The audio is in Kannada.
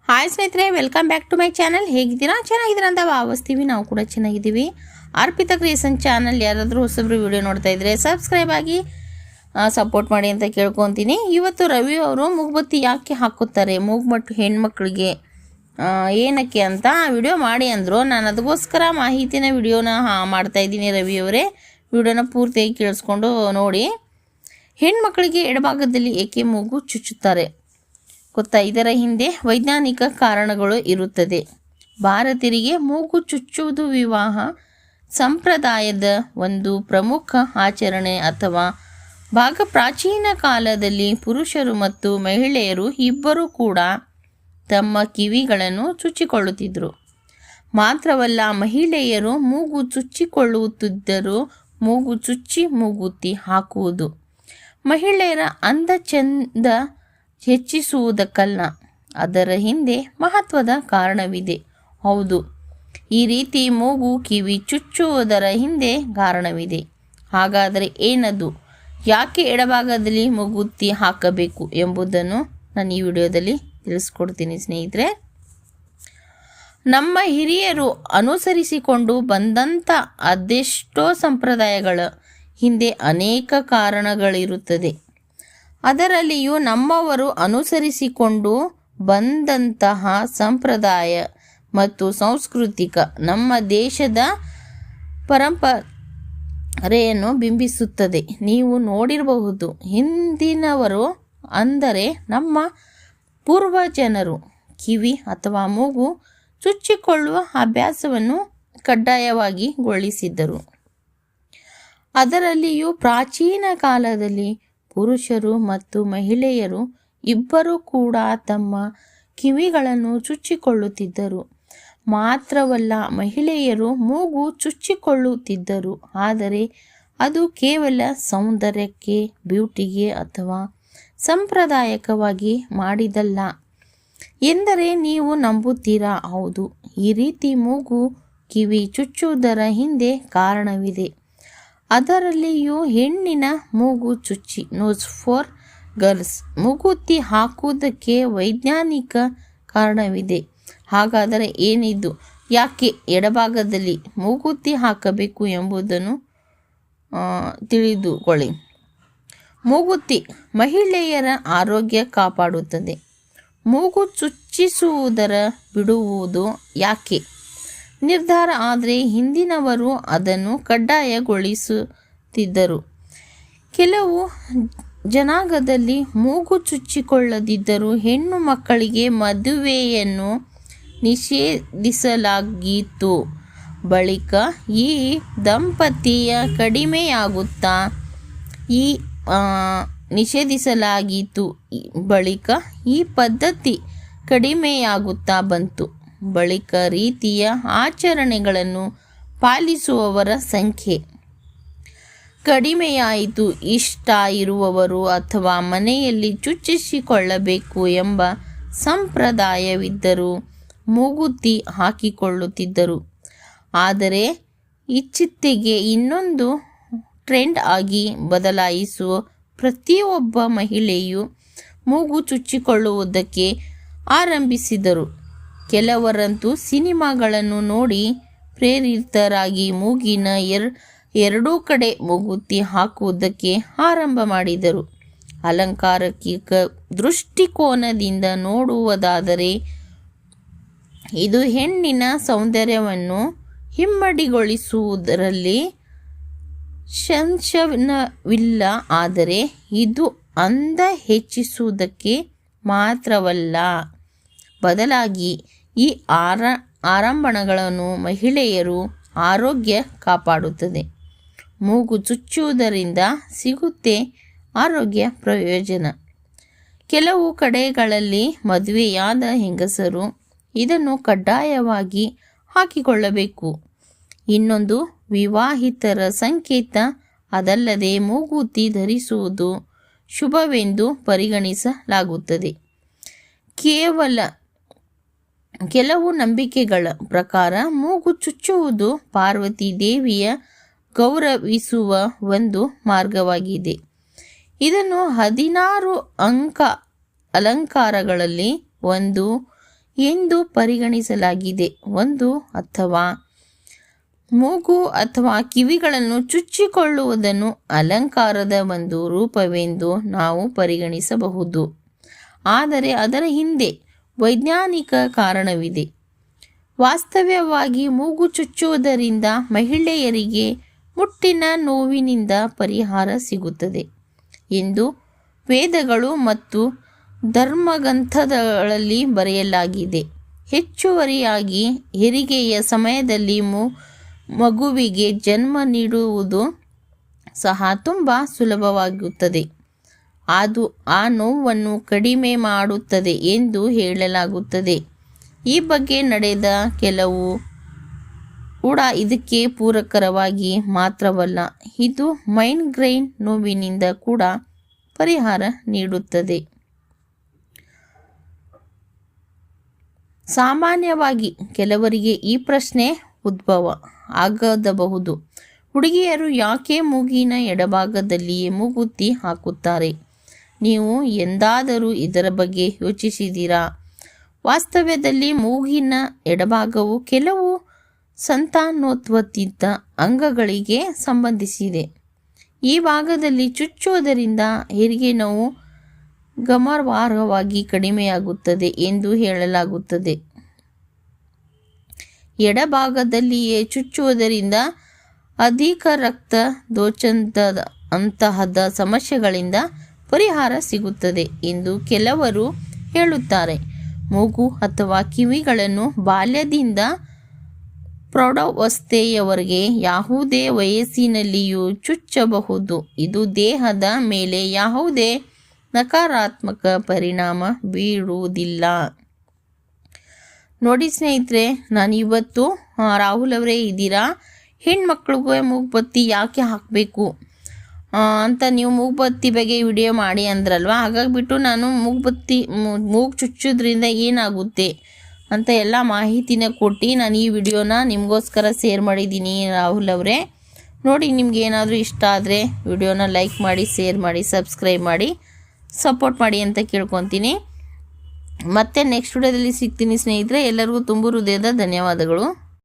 ಹಾಯ್ ಸ್ನೇಹಿತರೆ, welcome back to my channel. ಹೇಗಿದ್ದೀರಾ? ಚೆನ್ನಾಗಿದ್ದೀರಾ ಅಂತ ಭಾವಿಸ್ತೀವಿ. ನಾವು ಕೂಡ ಚೆನ್ನಾಗಿದ್ದೀವಿ. ಅರ್ಪಿತಾ ಕ್ರಿಯೇಷನ್ ಚಾನಲ್ ಯಾರಾದರೂ ಹೊಸಬ್ರು ವಿಡಿಯೋ ನೋಡ್ತಾ ಇದ್ದರೆ ಸಬ್ಸ್ಕ್ರೈಬ್ ಆಗಿ ಸಪೋರ್ಟ್ ಮಾಡಿ ಅಂತ ಕೇಳ್ಕೊತೀನಿ. ಇವತ್ತು ರವಿ ಅವರು ಮೂಗುಬತ್ತಿ ಯಾಕೆ ಹಾಕುತ್ತಾರೆ ಮೂಗುಮಟ್ಟು ಹೆಣ್ಮಕ್ಳಿಗೆ ಏನಕ್ಕೆ ಅಂತ ವಿಡಿಯೋ ಮಾಡಿ ಅಂದರು. ನಾನು ಅದಕ್ಕೋಸ್ಕರ ಮಾಹಿತಿನ ವಿಡಿಯೋನ ಮಾಡ್ತಾಯಿದ್ದೀನಿ. ರವಿಯವರೇ ವಿಡಿಯೋನ ಪೂರ್ತಿಯಾಗಿ ಕೇಳಿಸ್ಕೊಂಡು ನೋಡಿ. ಹೆಣ್ಮಕ್ಳಿಗೆ ಎಡಭಾಗದಲ್ಲಿ ಏಕೆ ಮೂಗು ಚುಚ್ಚುತ್ತಾರೆ ಗೊತ್ತಾ? ಇದರ ಹಿಂದೆ ವೈಜ್ಞಾನಿಕ ಕಾರಣಗಳು ಇರುತ್ತದೆ. ಭಾರತೀಯರಿಗೆ ಮೂಗು ಚುಚ್ಚುವುದು ವಿವಾಹ ಸಂಪ್ರದಾಯದ ಒಂದು ಪ್ರಮುಖ ಆಚರಣೆ ಅಥವಾ ಭಾಗ. ಪ್ರಾಚೀನ ಕಾಲದಲ್ಲಿ ಪುರುಷರು ಮತ್ತು ಮಹಿಳೆಯರು ಇಬ್ಬರೂ ಕೂಡ ತಮ್ಮ ಕಿವಿಗಳನ್ನು ಚುಚ್ಚಿಕೊಳ್ಳುತ್ತಿದ್ದರು. ಮಾತ್ರವಲ್ಲ, ಮಹಿಳೆಯರು ಮೂಗು ಚುಚ್ಚಿಕೊಳ್ಳುತ್ತಿದ್ದರು. ಮೂಗು ಚುಚ್ಚಿ ಮೂಗುತಿ ಹಾಕುವುದು ಮಹಿಳೆಯರ ಅಂದ ಚಂದ ಹೆಚ್ಚಿಸುವುದಕ್ಕಲ್ಲ, ಅದರ ಹಿಂದೆ ಮಹತ್ವದ ಕಾರಣವಿದೆ. ಹೌದು, ಈ ರೀತಿ ಮೂಗು ಕಿವಿ ಚುಚ್ಚುವುದರ ಹಿಂದೆ ಕಾರಣವಿದೆ. ಹಾಗಾದರೆ ಏನದು? ಯಾಕೆ ಎಡಭಾಗದಲ್ಲಿ ಮೂಗುತಿ ಹಾಕಬೇಕು ಎಂಬುದನ್ನು ನಾನು ಈ ವಿಡಿಯೋದಲ್ಲಿ ತಿಳಿಸ್ಕೊಡ್ತೀನಿ ಸ್ನೇಹಿತರೆ. ನಮ್ಮ ಹಿರಿಯರು ಅನುಸರಿಸಿಕೊಂಡು ಬಂದಂಥ ಅದೆಷ್ಟೋ ಸಂಪ್ರದಾಯಗಳ ಹಿಂದೆ ಅನೇಕ ಕಾರಣಗಳಿರುತ್ತದೆ. ಅದರಲ್ಲಿಯೂ ನಮ್ಮವರು ಅನುಸರಿಸಿಕೊಂಡು ಬಂದಂತಹ ಸಂಪ್ರದಾಯ ಮತ್ತು ಸಾಂಸ್ಕೃತಿಕ ನಮ್ಮ ದೇಶದ ಪರಂಪರೆಯನ್ನು ಬಿಂಬಿಸುತ್ತದೆ. ನೀವು ನೋಡಿರಬಹುದು, ಹಿಂದಿನವರು ಅಂದರೆ ನಮ್ಮ ಪೂರ್ವಜನರು ಕಿವಿ ಅಥವಾ ಮೂಗು ಚುಚ್ಚಿಕೊಳ್ಳುವ ಅಭ್ಯಾಸವನ್ನು ಕಡ್ಡಾಯವಾಗಿ ಗೊಳಿಸಿದ್ದರು. ಅದರಲ್ಲಿಯೂ ಪ್ರಾಚೀನ ಕಾಲದಲ್ಲಿ ಪುರುಷರು ಮತ್ತು ಮಹಿಳೆಯರು ಇಬ್ಬರೂ ಕೂಡ ತಮ್ಮ ಕಿವಿಗಳನ್ನು ಚುಚ್ಚಿಕೊಳ್ಳುತ್ತಿದ್ದರು. ಮಾತ್ರವಲ್ಲ, ಮಹಿಳೆಯರು ಮೂಗು ಚುಚ್ಚಿಕೊಳ್ಳುತ್ತಿದ್ದರು. ಆದರೆ ಅದು ಕೇವಲ ಸೌಂದರ್ಯಕ್ಕೆ, ಬ್ಯೂಟಿಗೆ ಅಥವಾ ಸಾಂಪ್ರದಾಯಿಕವಾಗಿ ಮಾಡಿದಲ್ಲ ಎಂದರೆ ನೀವು ನಂಬುತ್ತೀರಾ? ಹೌದು, ಈ ರೀತಿ ಮೂಗು ಕಿವಿ ಚುಚ್ಚುವುದರ ಹಿಂದೆ ಕಾರಣವಿದೆ. ಅದರಲ್ಲಿಯೂ ಹೆಣ್ಣಿನ ಮೂಗು ಚುಚ್ಚಿ, ನೋಸ್ ಫಾರ್ ಗರ್ಲ್ಸ್, ಮೂಗುತಿ ಹಾಕುವುದಕ್ಕೆ ವೈಜ್ಞಾನಿಕ ಕಾರಣವಿದೆ. ಹಾಗಾದರೆ ಏನಿದು? ಯಾಕೆ ಎಡಭಾಗದಲ್ಲಿ ಮೂಗುತಿ ಹಾಕಬೇಕು ಎಂಬುದನ್ನು ತಿಳಿದುಕೊಳ್ಳಿ. ಮೂಗುತಿ ಮಹಿಳೆಯರ ಆರೋಗ್ಯ ಕಾಪಾಡುತ್ತದೆ. ಮೂಗು ಚುಚ್ಚಿಸುವುದರ ಬಿಡುವುದು ಯಾಕೆ ನಿರ್ಧಾರ ಆದರೆ ಹಿಂದಿನವರು ಅದನ್ನು ಕಡ್ಡಾಯಗೊಳಿಸುತ್ತಿದ್ದರು. ಕೆಲವು ಜನಾಂಗದಲ್ಲಿ ಮೂಗು ಚುಚ್ಚಿಕೊಳ್ಳದಿದ್ದರೂ ಹೆಣ್ಣು ಮಕ್ಕಳಿಗೆ ಮದುವೆಯನ್ನು ನಿಷೇಧಿಸಲಾಗಿತ್ತು. ಬಳಿಕ ಈ ದಂಪತಿಯ ಕಡಿಮೆಯಾಗುತ್ತಾ ಬಳಿಕ ಈ ಪದ್ಧತಿ ಕಡಿಮೆಯಾಗುತ್ತಾ ಬಂತು. ಬಳಿಕ ರೀತಿಯ ಆಚರಣೆಗಳನ್ನು ಪಾಲಿಸುವವರ ಸಂಖ್ಯೆ ಕಡಿಮೆಯಾಯಿತು. ಇಷ್ಟ ಇರುವವರು ಅಥವಾ ಮನೆಯಲ್ಲಿ ಚುಚ್ಚಿಸಿಕೊಳ್ಳಬೇಕು ಎಂಬ ಸಂಪ್ರದಾಯವಿದ್ದರೂ ಮೂಗುತಿ ಹಾಕಿಕೊಳ್ಳುತ್ತಿದ್ದರು. ಆದರೆ ಇತ್ತೀಚೆಗೆ ಇನ್ನೊಂದು ಟ್ರೆಂಡ್ ಆಗಿ ಬದಲಾಯಿಸುವ ಪ್ರತಿಯೊಬ್ಬ ಮಹಿಳೆಯು ಮೂಗು ಚುಚ್ಚಿಕೊಳ್ಳುವುದಕ್ಕೆ ಆರಂಭಿಸಿದರು. ಕೆಲವರಂತೂ ಸಿನಿಮಾಗಳನ್ನು ನೋಡಿ ಪ್ರೇರಿತರಾಗಿ ಮೂಗಿನ ಎರಡೂ ಕಡೆ ಮೂಗುತಿ ಹಾಕುವುದಕ್ಕೆ ಆರಂಭ ಮಾಡಿದರು. ಅಲಂಕಾರಿಕ ದೃಷ್ಟಿಕೋನದಿಂದ ನೋಡುವುದಾದರೆ ಇದು ಹೆಣ್ಣಿನ ಸೌಂದರ್ಯವನ್ನು ಹಿಮ್ಮಡಿಗೊಳಿಸುವುದರಲ್ಲಿ ಸಂಶಯವಿಲ್ಲ. ಆದರೆ ಇದು ಅಂದ ಹೆಚ್ಚಿಸುವುದಕ್ಕೆ ಮಾತ್ರವಲ್ಲ, ಬದಲಾಗಿ ಈ ಆರಂಭಣಗಳನ್ನು ಮಹಿಳೆಯರು ಆರೋಗ್ಯ ಕಾಪಾಡುತ್ತದೆ. ಮೂಗು ಚುಚ್ಚುವುದರಿಂದ ಸಿಗುತ್ತೆ ಆರೋಗ್ಯ ಪ್ರಯೋಜನ. ಕೆಲವು ಕಡೆಗಳಲ್ಲಿ ಮದುವೆಯಾದ ಹೆಂಗಸರು ಇದನ್ನು ಕಡ್ಡಾಯವಾಗಿ ಹಾಕಿಕೊಳ್ಳಬೇಕು. ಇನ್ನೊಂದು ವಿವಾಹಿತರ ಸಂಕೇತ. ಅದಲ್ಲದೆ ಮೂಗುತಿ ಧರಿಸುವುದು ಶುಭವೆಂದು ಪರಿಗಣಿಸಲಾಗುತ್ತದೆ. ಕೆಲವು ನಂಬಿಕೆಗಳ ಪ್ರಕಾರ ಮೂಗು ಚುಚ್ಚುವುದು ಪಾರ್ವತಿ ದೇವಿಯ ಗೌರವಿಸುವ ಒಂದು ಮಾರ್ಗವಾಗಿದೆ. ಇದನ್ನು 16 ಅಲಂಕಾರಗಳಲ್ಲಿ ಒಂದು ಎಂದು ಪರಿಗಣಿಸಲಾಗಿದೆ. ಒಂದು ಅಥವಾ ಮೂಗು ಅಥವಾ ಕಿವಿಗಳನ್ನು ಚುಚ್ಚಿಕೊಳ್ಳುವುದನ್ನು ಅಲಂಕಾರದ ಒಂದು ರೂಪವೆಂದು ನಾವು ಪರಿಗಣಿಸಬಹುದು. ಆದರೆ ಅದರ ಹಿಂದೆ ವೈಜ್ಞಾನಿಕ ಕಾರಣವಿದೆ. ವಾಸ್ತವವಾಗಿ ಮೂಗು ಚುಚ್ಚುವುದರಿಂದ ಮಹಿಳೆಯರಿಗೆ ಮುಟ್ಟಿನ ನೋವಿನಿಂದ ಪರಿಹಾರ ಸಿಗುತ್ತದೆ ಎಂದು ವೇದಗಳು ಮತ್ತು ಧರ್ಮಗ್ರಂಥಗಳಲ್ಲಿ ಬರೆಯಲಾಗಿದೆ. ಹೆಚ್ಚುವರಿಯಾಗಿ ಹೆರಿಗೆಯ ಸಮಯದಲ್ಲಿ ಮಗುವಿಗೆ ಜನ್ಮ ನೀಡುವುದು ಸಹ ತುಂಬ ಸುಲಭವಾಗುತ್ತದೆ. ಅದು ಆ ನೋವನ್ನು ಕಡಿಮೆ ಮಾಡುತ್ತದೆ ಎಂದು ಹೇಳಲಾಗುತ್ತದೆ. ಈ ಬಗ್ಗೆ ನಡೆದ ಕೆಲವು ಕೂಡ ಇದಕ್ಕೆ ಪೂರಕರವಾಗಿ ಮಾತ್ರವಲ್ಲ, ಇದು ಮೈಗ್ರೇನ್ ನೋವಿನಿಂದ ಕೂಡ ಪರಿಹಾರ ನೀಡುತ್ತದೆ. ಸಾಮಾನ್ಯವಾಗಿ ಕೆಲವರಿಗೆ ಈ ಪ್ರಶ್ನೆ ಉದ್ಭವ ಆಗಬಹುದು. ಹುಡುಗಿಯರು ಯಾಕೆ ಮೂಗಿನ ಎಡಭಾಗದಲ್ಲಿಯೇ ಮೂಗುತಿ ಹಾಕುತ್ತಾರೆ? ನೀವು ಎಂದಾದರೂ ಇದರ ಬಗ್ಗೆ ಯೋಚಿಸಿದ್ದೀರಾ? ವಾಸ್ತವ್ಯದಲ್ಲಿ ಮೂಗಿನ ಎಡಭಾಗವು ಕೆಲವು ಸಂತಾನೋತ್ಪತ್ತಿ ಅಂಗಗಳಿಗೆ ಸಂಬಂಧಿಸಿದೆ. ಈ ಭಾಗದಲ್ಲಿ ಚುಚ್ಚುವುದರಿಂದ ಹೆರಿಗೆ ನೋವು ಗಮನಾರ್ಹವಾಗಿ ಕಡಿಮೆಯಾಗುತ್ತದೆ ಎಂದು ಹೇಳಲಾಗುತ್ತದೆ. ಎಡಭಾಗದಲ್ಲಿಯೇ ಚುಚ್ಚುವುದರಿಂದ ಅಧಿಕ ರಕ್ತ ದೋಚದಂತಹದ ಸಮಸ್ಯೆಗಳಿಂದ ಪರಿಹಾರ ಸಿಗುತ್ತದೆ ಎಂದು ಕೆಲವರು ಹೇಳುತ್ತಾರೆ. ಮೂಗು ಅಥವಾ ಕಿವಿಗಳನ್ನು ಬಾಲ್ಯದಿಂದ ಪ್ರೌಢಾವಸ್ಥೆಯವರೆಗೆ ಯಾವುದೇ ವಯಸ್ಸಿನಲ್ಲಿಯೂ ಚುಚ್ಚಬಹುದು. ಇದು ದೇಹದ ಮೇಲೆ ಯಾವುದೇ ನಕಾರಾತ್ಮಕ ಪರಿಣಾಮ ಬೀರುವುದಿಲ್ಲ. ನೋಡಿ ಸ್ನೇಹಿತರೆ, ನಾನು ಇವತ್ತು ರಾಹುಲ್ ಅವರೇ ಇದ್ದೀರಾ, ಹೆಣ್ಮಕ್ಳಿಗೆ ಮೂಗುಬತ್ತಿ ಯಾಕೆ ಹಾಕಬೇಕು ಅಂತ ನೀವು ಮೂಗುಬತ್ತಿ ಬಗ್ಗೆ ವಿಡಿಯೋ ಮಾಡಿ ಅಂದ್ರಲ್ವ, ಹಾಗಾಗಿಬಿಟ್ಟು ನಾನು ಮೂಗು ಚುಚ್ಚೋದ್ರಿಂದ ಏನಾಗುತ್ತೆ ಅಂತ ಎಲ್ಲ ಮಾಹಿತಿನ ಕೊಟ್ಟು ನಾನು ಈ ವಿಡಿಯೋನ ನಿಮಗೋಸ್ಕರ ಶೇರ್ ಮಾಡಿದ್ದೀನಿ ರಾಹುಲ್ ಅವರೇ. ನೋಡಿ, ನಿಮ್ಗೆ ಏನಾದರೂ ಇಷ್ಟ ಆದರೆ ವಿಡಿಯೋನ ಲೈಕ್ ಮಾಡಿ, ಶೇರ್ ಮಾಡಿ, ಸಬ್ಸ್ಕ್ರೈಬ್ ಮಾಡಿ, ಸಪೋರ್ಟ್ ಮಾಡಿ ಅಂತ ಕೇಳ್ಕೊತೀನಿ. ಮತ್ತೆ ನೆಕ್ಸ್ಟ್ ವಿಡಿಯೋದಲ್ಲಿ ಸಿಗ್ತೀನಿ ಸ್ನೇಹಿತರೆ. ಎಲ್ಲರಿಗೂ ತುಂಬ ಹೃದಯದ ಧನ್ಯವಾದಗಳು.